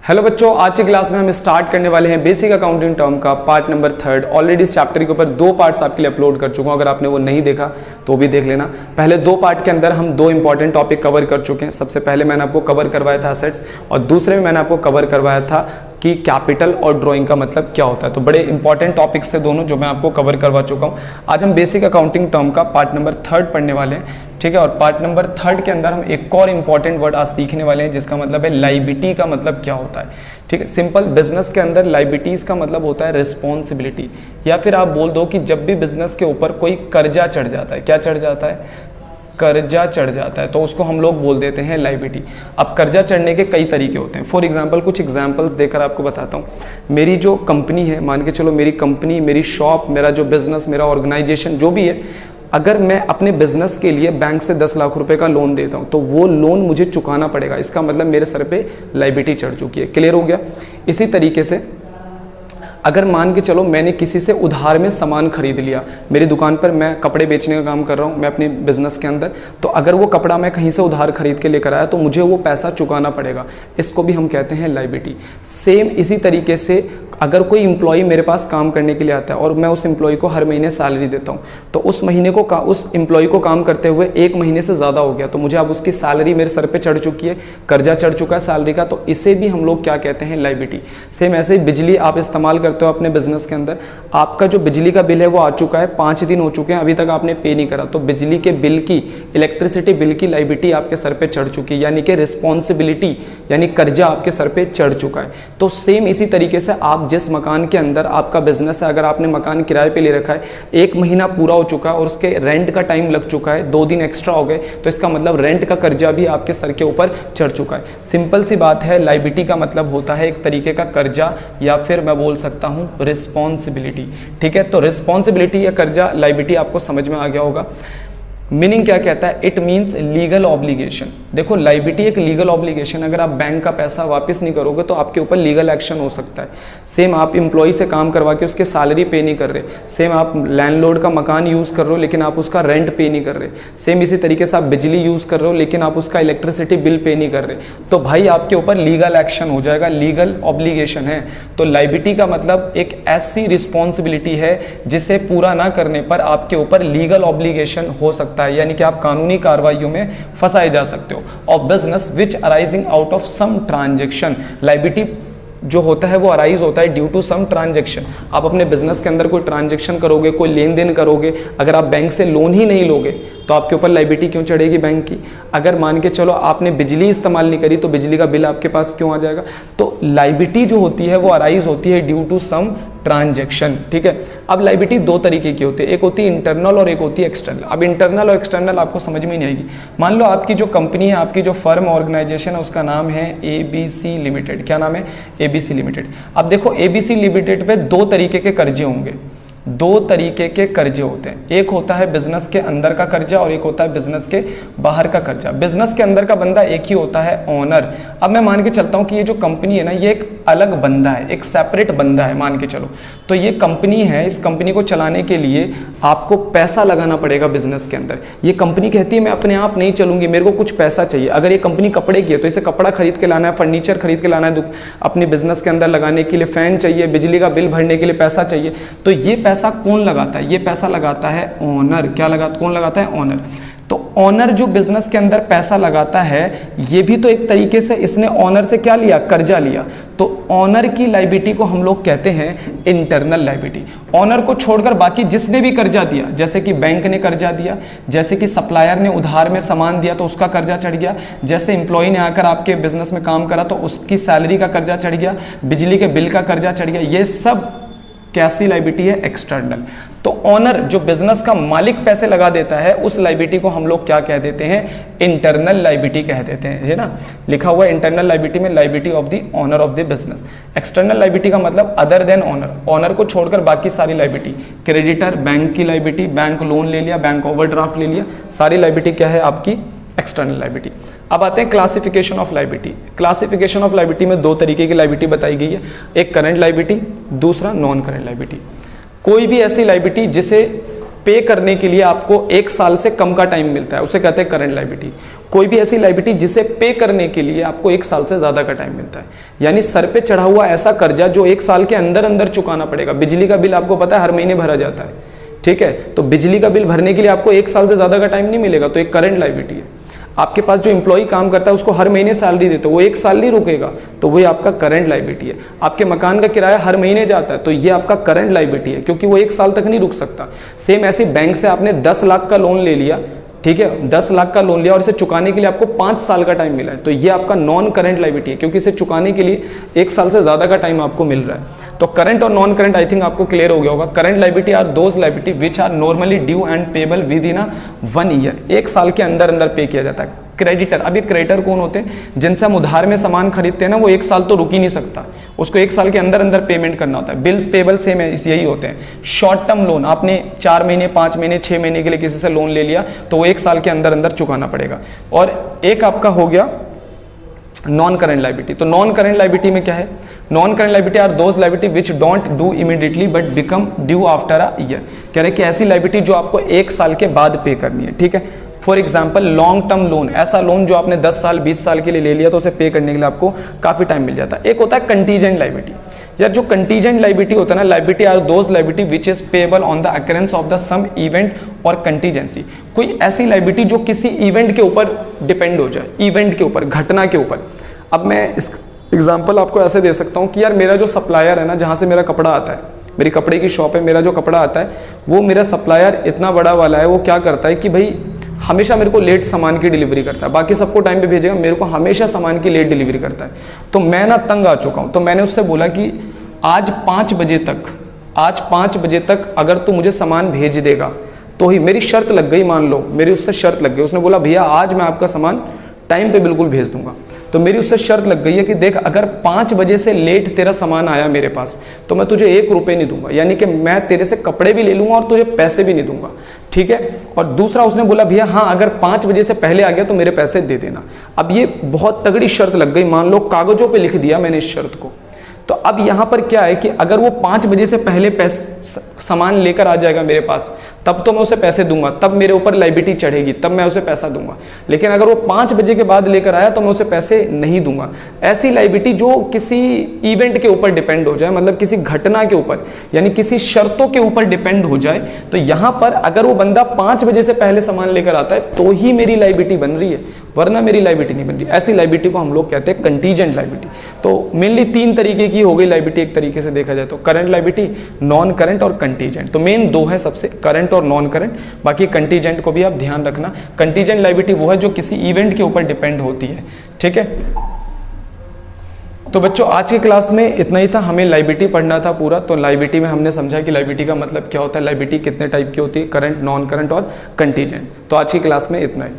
Hello बच्चों, आज की क्लास में हम स्टार्ट करने वाले हैं बेसिक अकाउंटिंग टर्म का पार्ट नंबर 3। ऑलरेडी इस चैप्टर के ऊपर 2 पार्ट्स आपके लिए अपलोड कर चुका हूं। अगर आपने वो नहीं देखा तो भी देख लेना। पहले 2 पार्ट के अंदर हम 2 इंपॉर्टेंट टॉपिक कवर कर चुके हैं। सबसे पहले मैंने आपको कवर करवाया था एसेट्स और दूसरे में मैंने आपको कवर करवाया था कि कैपिटल और ड्राइंग का मतलब क्या होता है। तो बड़े इंपॉर्टेंट टॉपिक्स थे दोनों जो मैं आपको कवर करवा चुका हूँ। आज हम बेसिक अकाउंटिंग टर्म का पार्ट नंबर 3 पढ़ने वाले हैं, ठीक है। और पार्ट नंबर 3 के अंदर हम एक और इंपॉर्टेंट वर्ड आज सीखने वाले हैं जिसका मतलब है लायबिलिटी का मतलब क्या होता है, ठीक है। सिंपल बिजनेस के अंदर लायबिलिटीज का मतलब होता है रिस्पॉन्सिबिलिटी, या फिर आप बोल दो कि जब भी बिजनेस के ऊपर कोई कर्जा चढ़ जाता है, क्या चढ़ जाता है, कर्जा चढ़ जाता है, तो उसको हम लोग बोल देते हैं लायबिलिटी। अब कर्जा चढ़ने के कई तरीके होते हैं। फॉर एग्जांपल कुछ एग्जांपल्स देकर आपको बताता हूँ। मेरी जो कंपनी है, मान के चलो मेरी कंपनी, मेरी शॉप, मेरा जो बिजनेस, मेरा ऑर्गेनाइजेशन जो भी है, अगर मैं अपने बिजनेस के लिए बैंक से 10 लाख रुपए का लोन देता हूं तो वो लोन मुझे चुकाना पड़ेगा। इसका मतलब मेरे सर पे लायबिलिटी चढ़ चुकी है। क्लियर हो गया। इसी तरीके से अगर मान के चलो मैंने किसी से उधार में सामान खरीद लिया, मेरी दुकान पर मैं कपड़े बेचने का काम कर रहा हूँ मैं अपने बिजनेस के अंदर, तो अगर वो कपड़ा मैं कहीं से उधार खरीद के लेकर आया तो मुझे वो पैसा चुकाना पड़ेगा। इसको भी हम कहते हैं लायबिलिटी। सेम इसी तरीके से अगर कोई इंप्लॉई मेरे पास काम करने के लिए आता है और मैं उस इंप्लॉई को हर महीने सैलरी देता हूँ, तो उस महीने को उस इंप्लॉई को काम करते हुए 1 महीने से ज़्यादा हो गया, तो मुझे अब उसकी सैलरी मेरे सर पे चढ़ चुकी है, कर्जा चढ़ चुका है सैलरी का, तो इसे भी हम लोग क्या कहते हैं, लायबिलिटी। सेम ऐसे ही बिजली आप इस्तेमाल करते हो अपने बिजनेस के अंदर, आपका जो बिजली का बिल है वो आ चुका है, 5 दिन हो चुके हैं, अभी तक आपने पे नहीं करा, तो बिजली के बिल की, इलेक्ट्रिसिटी बिल की लायबिलिटी आपके सर पे चढ़ चुकी है, यानी कि रिस्पॉन्सिबिलिटी यानी कर्जा आपके सर पे चढ़ चुका है। तो सेम इसी तरीके से आप जिस मकान के अंदर आपका बिजनेस है, अगर आपने मकान किराए पे ले रखा है, 1 महीना पूरा हो चुका है और उसके रेंट का टाइम लग चुका है, 2 दिन एक्स्ट्रा हो गए, तो इसका मतलब रेंट का कर्जा भी आपके सर के ऊपर चढ़ चुका है। सिंपल सी बात है, लायबिलिटी का मतलब होता है एक तरीके का कर्जा, या फिर मैं बोल सकता हूं रिस्पॉन्सिबिलिटी, ठीक है। तो रिस्पॉन्सिबिलिटी या कर्जा, लायबिलिटी आपको समझ में आ गया होगा। मीनिंग क्या कहता है, इट मीन्स लीगल ऑब्लिगेशन। देखो लायबिलिटी एक लीगल ऑब्लिगेशन, अगर आप बैंक का पैसा वापस नहीं करोगे तो आपके ऊपर लीगल एक्शन हो सकता है। सेम आप इंप्लॉय से काम करवा के उसके सैलरी पे नहीं कर रहे, सेम आप लैंडलॉर्ड का मकान यूज कर रहे हो लेकिन आप उसका रेंट पे नहीं कर रहे, सेम इसी तरीके से आप बिजली यूज कर रहे हो लेकिन आप उसका इलेक्ट्रिसिटी बिल पे नहीं कर रहे, तो भाई आपके ऊपर लीगल एक्शन हो जाएगा, लीगल ऑब्लिगेशन है। तो लायबिलिटी का मतलब एक ऐसी रिस्पॉन्सिबिलिटी है जिसे पूरा ना करने पर आपके ऊपर लीगल ऑब्लिगेशन हो सकता है, यानी कि आप कानूनी कार्रवाइयों में फंसाए जा सकते हो। Of business which arising out of some transaction, liability जो होता है वो अराइज होता है ड्यू टू सम ट्रांजैक्शन। आप अपने बिजनेस के अंदर कोई ट्रांजैक्शन करोगे, कोई लेन देन करोगे, अगर आप बैंक से लोन ही नहीं लोगे तो आपके ऊपर लायबिलिटी क्यों चढ़ेगी बैंक की। अगर मान के चलो आपने बिजली इस्तेमाल नहीं करी तो बिजली का बिल आपके पास क्यों आ जाएगा। तो लायबिलिटी जो होती है वो अराइज होती है ड्यू टू सम ट्रांजैक्शन, ठीक है। अब लायबिलिटी 2 तरीके की होती है, एक होती है इंटरनल और एक होती है एक्सटर्नल। अब इंटरनल और एक्सटर्नल आपको समझ में नहीं आएगी। मान लो आपकी जो कंपनी है, आपकी जो फर्म ऑर्गेनाइजेशन है, उसका नाम है ABC लिमिटेड। क्या नाम है, ABC लिमिटेड। अब देखो ABC लिमिटेड पे 2 तरीके के कर्जे होंगे, 2 तरीके के कर्जे होते हैं। एक होता है बिजनेस के अंदर का कर्जा और एक होता है बिजनेस के बाहर का कर्जा। बिजनेस के अंदर का बंदा एक ही होता है, ओनर। अब मैं मान के चलता हूं कि ये जो कंपनी है ना, ये एक अलग बंदा है, एक सेपरेट बंदा है, मान के चलो। तो ये कंपनी है, इस कंपनी को चलाने के लिए आपको पैसा लगाना पड़ेगा बिजनेस के अंदर। ये कंपनी कहती है मैं अपने आप नहीं चलूंगी, मेरे को कुछ पैसा चाहिए। अगर ये कंपनी कपड़े की है तो इसे कपड़ा खरीद के लाना है, फर्नीचर खरीद के लाना है, अपने बिजनेस के अंदर लगाने के लिए फैन चाहिए, बिजली का बिल भरने के लिए पैसा चाहिए। तो ये पैसा कौन लगाता है, ये पैसा लगाता है ओनर। क्या लगाता, कौन लगाता है, ओनर। तो ओनर जो बिजनेस के अंदर पैसा लगाता है, ये भी तो एक तरीके से इसने ओनर से क्या लिया, कर्जा लिया। तो ओनर की लायबिलिटी को हम लोग कहते हैं इंटरनल लायबिलिटी। ओनर को छोड़कर बाकी जिसने भी कर्जा दिया, जैसे कि बैंक ने कर्जा दिया, जैसे कि सप्लायर ने उधार में सामान दिया तो उसका कर्जा चढ़ गया, जैसे इंप्लॉय ने आकर आपके बिजनेस में काम करा तो उसकी सैलरी का कर्जा चढ़ गया, बिजली के बिल का कर्जा चढ़ गया, ये सब कैसी लायबिलिटी है, एक्सटर्नल। तो ओनर जो बिजनेस का मालिक पैसे लगा देता है, उस लायबिलिटी को हम लोग क्या कह देते हैं, इंटरनल लायबिलिटी कह देते हैं, है ना। लिखा हुआ है इंटरनल लायबिलिटी में liability of the owner of the business. External liability का मतलब अदर देन ओनर, ओनर को छोड़कर बाकी सारी लायबिलिटी। क्रेडिटर, बैंक की लायबिलिटी, बैंक लोन ले लिया, बैंक ओवरड्राफ्ट ले लिया, सारी लायबिलिटी क्या है आपकी, एक्सटर्नल लायबिलिटी। अब आते हैं classification of liability. Classification of liability में 2 तरीके की लायबिलिटी बताई गई है, एक करंट लायबिलिटी, दूसरा नॉन करंट लायबिलिटी। कोई भी ऐसी लायबिलिटी जिसे पे करने के लिए आपको 1 साल से कम का टाइम मिलता है, उसे कहते हैं करंट लायबिलिटी। कोई भी ऐसी लायबिलिटी जिसे पे करने के लिए आपको 1 साल से ज्यादा का टाइम मिलता है, यानी सर पे चढ़ा हुआ ऐसा कर्जा जो 1 साल के अंदर अंदर चुकाना पड़ेगा। बिजली का बिल आपको पता है हर महीने भरा जाता है, ठीक है, तो बिजली का बिल भरने के लिए आपको 1 साल से ज्यादा का टाइम नहीं मिलेगा, तो एक करंट लायबिलिटी है। आपके पास जो एम्प्लॉय काम करता है उसको हर महीने सैलरी देते हो, वो 1 साल नहीं रुकेगा, तो वही आपका करंट लायबिलिटी है। आपके मकान का किराया हर महीने जाता है, तो ये आपका करंट लायबिलिटी है, क्योंकि वो 1 साल तक नहीं रुक सकता। सेम ऐसे बैंक से आपने 10 लाख का लोन ले लिया, ठीक है, 10 लाख का लोन लिया और इसे चुकाने के लिए आपको 5 साल का टाइम मिला है, तो ये आपका नॉन करंट लायबिलिटी है, क्योंकि इसे चुकाने के लिए 1 साल से ज्यादा का टाइम आपको मिल रहा है। तो करंट और नॉन करंट आई थिंक आपको क्लियर हो गया होगा। Current liability are those liability which are normally due and payable within 1 year, 1 साल के अंदर अंदर पे किया जाता है। क्रेडिटर, अब ये क्रेडिटर कौन होते हैं? जिनसे हम उधार में सामान खरीदते हैं ना, वो 1 साल तो रुक ही नहीं सकता, उसको 1 साल के अंदर अंदर पेमेंट करना होता है। बिल्स पेबल सेम है, यही होते हैं। शॉर्ट टर्म लोन, आपने 4 महीने 5 महीने 6 महीने के लिए किसी से लोन ले लिया, तो वो 1 साल के अंदर अंदर चुकाना पड़ेगा। और एक आपका हो गया नॉन करंट लायबिलिटी। तो नॉन करंट लायबिलिटी में क्या है? Non current liability are those liability which don't due immediately but become due after a year. कह रहे कि ऐसी लायबिलिटी जो आपको 1 साल के बाद पे करनी है, ठीक है। For example long term loan, ऐसा लोन जो आपने 10 साल 20 साल के लिए ले लिया, तो उसे पे करने के लिए आपको काफी टाइम मिल जाता है। एक होता है कंटीजेंट लायबिलिटी। यार जो कंटीजेंट लायबिलिटी होता है ना, liability are those liability which is payable on the occurrence of the some event और कंटीजेंसी। कोई ऐसी लायबिलिटी जो किसी इवेंट के ऊपर डिपेंड हो जाए, इवेंट के ऊपर, घटना के ऊपर। अब मैं इस एग्जाम्पल आपको ऐसे दे सकता हूँ कि यार मेरा जो सप्लायर है ना, जहाँ से मेरा कपड़ा आता है, मेरी कपड़े की शॉप है, मेरा जो कपड़ा आता है वो मेरा सप्लायर इतना बड़ा वाला है, वो क्या करता है कि भाई हमेशा मेरे को लेट सामान की डिलीवरी करता है। बाकी सबको टाइम पे भेजेगा, मेरे को हमेशा सामान की लेट डिलीवरी करता है। तो मैं ना तंग आ चुका हूँ, तो मैंने उससे बोला कि आज 5 बजे तक अगर तू मुझे सामान भेज देगा तो ही, मेरी शर्त लग गई, मान लो मेरी उससे शर्त लग गई। उसने बोला भैया आज मैं आपका सामान टाइम पे बिल्कुल भेज दूंगा। तो मेरी उससे शर्त लग गई है कि देख अगर 5 बजे से लेट तेरा सामान आया मेरे पास तो मैं तुझे 1 रुपये नहीं दूंगा, यानी कि मैं तेरे से कपड़े भी ले लूंगा और तुझे पैसे भी नहीं दूंगा, ठीक है। और दूसरा उसने बोला भैया हाँ अगर 5 बजे से पहले आ गया तो मेरे पैसे दे देना। अब ये बहुत तगड़ी शर्त लग गई, मान लो कागजों पे लिख दिया मैंने इस शर्त को। तो अब यहां पर क्या है कि अगर वो 5 बजे से पहले सामान लेकर आ जाएगा मेरे पास, तब तो मैं उसे पैसे दूंगा, तब मेरे ऊपर लायबिलिटी चढ़ेगी, तब मैं उसे पैसा दूंगा। लेकिन अगर वो 5 बजे के बाद लेकर आया तो मैं उसे पैसे नहीं दूंगा। ऐसी लायबिलिटी जो किसी इवेंट के ऊपर डिपेंड हो जाए, मतलब किसी घटना के ऊपर, यानी किसी शर्तों के ऊपर डिपेंड हो जाए, तो यहां पर अगर वो बंदा 5 बजे से पहले सामान लेकर आता है तो ही मेरी लायबिलिटी बन रही है, वरना मेरी लायबिलिटी नहीं बन रही। ऐसी लायबिलिटी को हम लोग कहते हैं कंटीजेंट लायबिलिटी। तो मेनली 3 तरीके की हो गई लायबिलिटी, एक तरीके से देखा जाए तो करंट लायबिलिटी, नॉन करंट और कंटीजेंट। तो मेन 2 है सबसे, करंट और नॉन करंट। बाकी कंटीजेंट को भी आप ध्यान रखना। कंटीजेंट लायबिलिटी वो है जो किसी इवेंट के ऊपर डिपेंड होती है, ठीक है। तो बच्चों आज की क्लास में इतना ही था, हमें लायबिलिटी पढ़ना था पूरा। तो लायबिलिटी में हमने समझा कि लायबिलिटी का मतलब क्या होता है, लायबिलिटी कितने टाइप की होती है, करंट, नॉन करंट और कंटीजेंट। तो आज की क्लास में इतना ही।